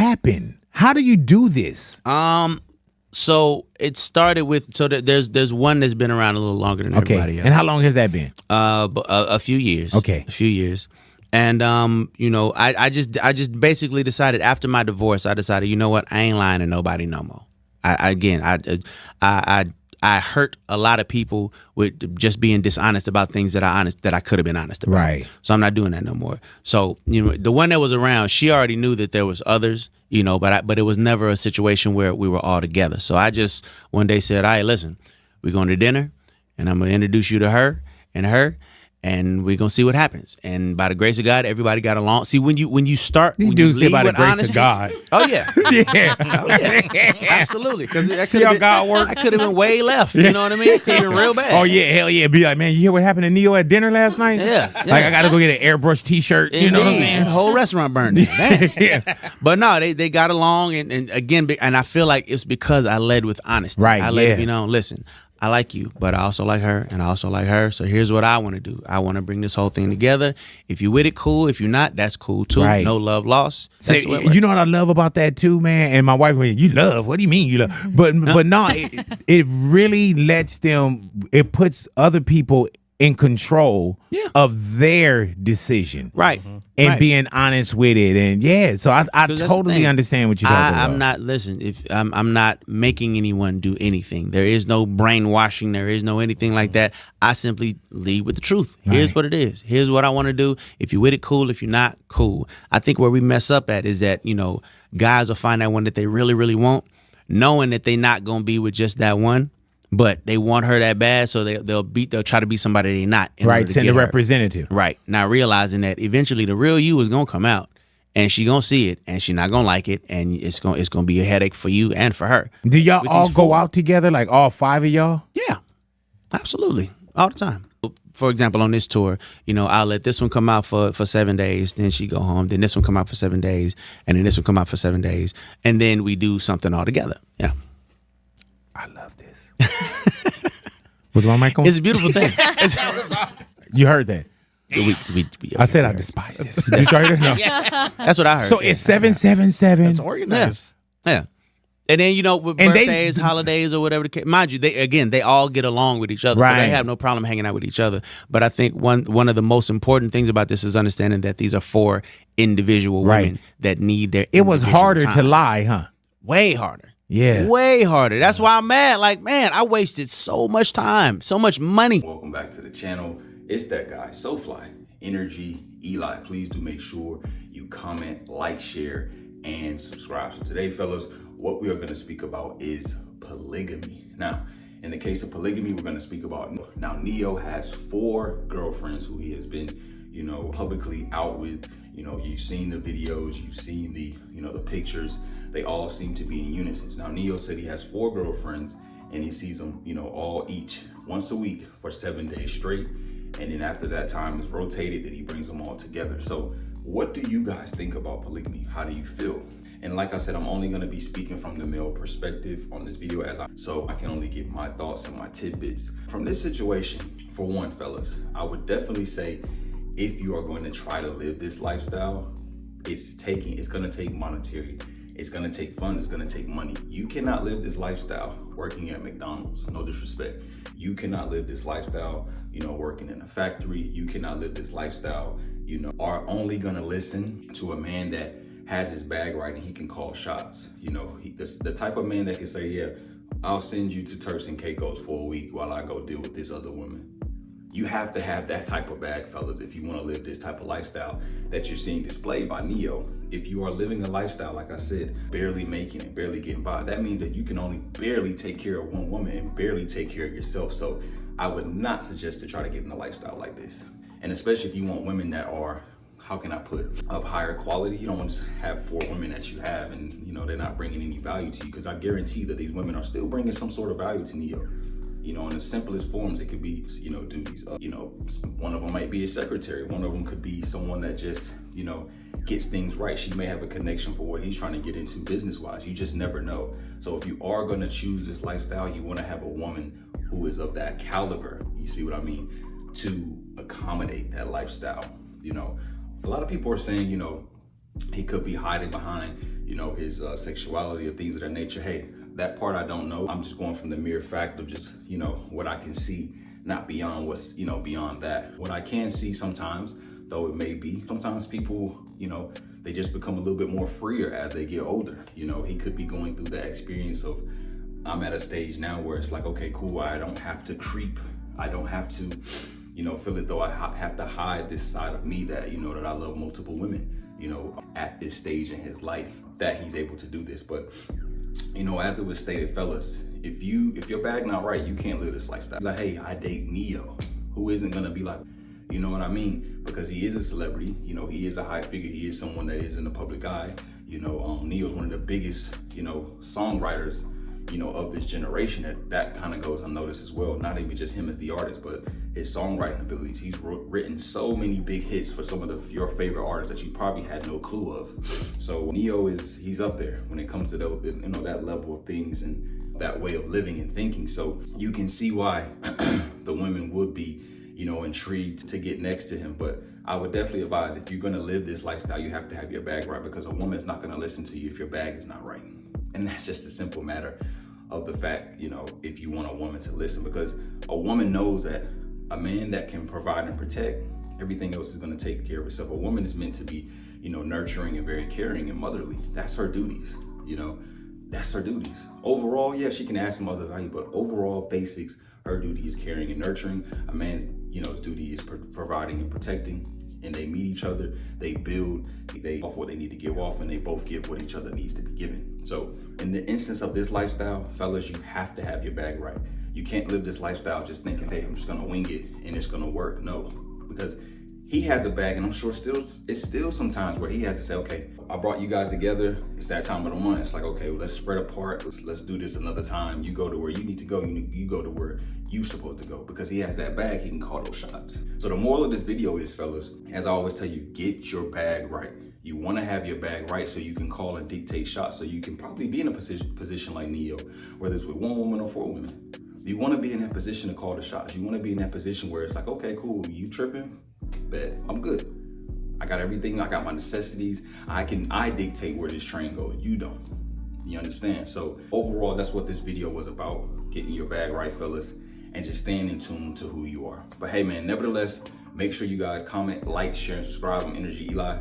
happen? How do you do this? So it started with there's one that's been around a little longer than everybody else. And how long has that been? A few years. Okay. A few years. And I just basically decided after my divorce, I decided, you know what, I ain't lying to nobody no more. I hurt a lot of people with just being dishonest about things that I could have been honest about. Right. So I'm not doing that no more. So the one that was around, she already knew that there was others, but it was never a situation where we were all together. So I just one day said, all right, listen, we're going to dinner, and I'm gonna introduce you to her, and we're gonna see what happens. And by the grace of God, everybody got along. See, when you start, these dudes say by the grace of God. Oh yeah, Yeah. oh, yeah. Absolutely. Because See how God works? I could have been way left. You know what I mean? It could have been real bad. Oh yeah, hell yeah. Be like, man, you hear what happened to Neyo at dinner last night? Yeah. Like I gotta go get an airbrush T-shirt. You know what I'm saying? The whole restaurant burned down. Yeah. But no, they got along, and again, and I feel like it's because I led with honesty. Right. I led, listen, I like you, but I also like her, and I also like her. So here's what I want to do. I want to bring this whole thing together. If you with it, cool. If you're not, that's cool too. Right. No love lost. So, you know what I love about that too, man? And my wife went, you love? What do you mean you love? But no, it really lets them, it puts other people in control of their decision. Right. And being honest with it. And so I totally understand what you're talking about. I'm not, listen, if I'm not making anyone do anything. There is no brainwashing. There is no anything like that. I simply lead with the truth. Here's what it is. Here's what I want to do. If you're with it, cool. If you're not, cool. I think where we mess up at is that, guys will find that one that they really, really want, knowing that they're not going to be with just that one. But they want her that bad, so they'll try to be somebody they're not. Right, send a representative. Right, not realizing that eventually the real you is gonna come out, and she gonna see it, and she not gonna like it, and it's gonna be a headache for you and for her. Do y'all all go out together, like all five of y'all? Yeah, absolutely, all the time. For example, on this tour, I'll let this one come out for 7 days, then she go home, then this one come out for 7 days, and then this one come out for 7 days, and then we do something all together. Yeah. I love this. Was my mic on? It's a beautiful thing. You heard that? I said I despise this. Did you hear that? No. That's what I heard. So it's 777. That's organized. Yeah. And then, with birthdays, holidays, or whatever the case, mind you, they all get along with each other. Right. So they have no problem hanging out with each other. But I think one of the most important things about this is understanding that these are 4 individual women that need their It was harder time. to lie, huh? Way harder. Yeah. Way harder. That's why I'm mad. Like, man, I wasted so much time, so much money. Welcome back to the channel. It's that guy, SoFly, TheEnergyEli. Please do make sure you comment, like, share, and subscribe. So today, fellas, what we are going to speak about is polygamy. Now, in the case of polygamy, we're going to speak about, now Neyo has 4 girlfriends who he has been, publicly out with. You've seen the videos, you've seen the, the pictures. They all seem to be in unison. Now, Neyo said he has 4 girlfriends, and he sees them, all each once a week for 7 days straight. And then after that time is rotated, then he brings them all together. So what do you guys think about polygamy? How do you feel? And like I said, I'm only going to be speaking from the male perspective on this video, so I can only give my thoughts and my tidbits from this situation. For one, fellas, I would definitely say if you are going to try to live this lifestyle, it's going to take monetary. It's going to take funds. It's going to take money. You cannot live this lifestyle working at McDonald's. No disrespect. You cannot live this lifestyle, working in a factory. You cannot live this lifestyle, are only going to listen to a man that has his bag right and he can call shots. The type of man that can say, yeah, I'll send you to Turks and Caicos for a week while I go deal with this other woman. You have to have that type of bag, fellas, if you want to live this type of lifestyle that you're seeing displayed by Neyo. If you are living a lifestyle, like I said, barely making it, barely getting by, that means that you can only barely take care of one woman and barely take care of yourself. So I would not suggest to try to get in a lifestyle like this. And especially if you want women that are, how can I put, of higher quality. You don't want to just have 4 women that you have and, they're not bringing any value to you, because I guarantee that these women are still bringing some sort of value to Neyo. In the simplest forms, it could be, duties. One of them might be a secretary. One of them could be someone that just, gets things right. She may have a connection for what he's trying to get into business-wise. You just never know. So if you are going to choose this lifestyle, you want to have a woman who is of that caliber. You see what I mean? To accommodate that lifestyle. A lot of people are saying, he could be hiding behind, you know, his sexuality or things of that nature. Hey, that part I don't know. I'm just going from the mere fact of just, you know, what I can see, not beyond what's, you know, beyond that. What I can see sometimes, though it may be, sometimes people, you know, they just become a little bit more freer as they get older. You know, he could be going through that experience of, I'm at a stage now where it's like, okay, cool, I don't have to creep. I don't have to, you know, feel as though I have to hide this side of me that, you know, that I love multiple women, you know, at this stage in his life, that he's able to do this. But, you know, as it was stated, fellas, if your bag not right, you can't live this lifestyle. Like, hey, I date Neyo, who isn't gonna be like, you know what I mean? Because he is a celebrity, you know, he is a high figure, he is someone that is in the public eye. You know, Neyo's one of the biggest, you know, songwriters, you know, of this generation. That kind of goes unnoticed as well. Not even just him as the artist, but his songwriting abilities. He's written so many big hits for some of your favorite artists that you probably had no clue of. So Neyo he's up there when it comes to you know, that level of things and that way of living and thinking. So you can see why the women would be, you know, intrigued to get next to him. But I would definitely advise, if you're gonna live this lifestyle, you have to have your bag right, because a woman's not gonna listen to you if your bag is not right. And that's just a simple matter of the fact, you know, if you want a woman to listen, because a woman knows that a man that can provide and protect, everything else is going to take care of itself. A woman is meant to be, you know, nurturing and very caring and motherly. That's her duties, you know, that's her duties. Overall, yeah, she can add some other value, but overall basics, her duty is caring and nurturing. A man's, you know, his duty is providing and protecting. And they meet each other, they build, they off what they need to give off, and they both give what each other needs to be given. So in the instance of this lifestyle, fellas, you have to have your bag right. You can't live this lifestyle just thinking, hey, I'm just gonna wing it and it's gonna work. No, because he has a bag, and I'm sure it's still sometimes where he has to say, okay, I brought you guys together. It's that time of the month. It's like, okay, well, let's spread apart. Let's do this another time. You go to where you need to go. You go to where you're supposed to go, because he has that bag. He can call those shots. So the moral of this video is, fellas, as I always tell you, get your bag right. You want to have your bag right so you can call and dictate shots. So you can probably be in a position like Neyo, whether it's with one woman or 4 women. You want to be in that position to call the shots. You want to be in that position where it's like, okay, cool, you tripping? Bet, I'm good. I got everything. I got my necessities. I dictate where this train goes. You don't. You understand? So overall, that's what this video was about. Getting your bag right, fellas, and just staying in tune to who you are. But hey, man, nevertheless, make sure you guys comment, like, share, and subscribe. I'm Energy Eli.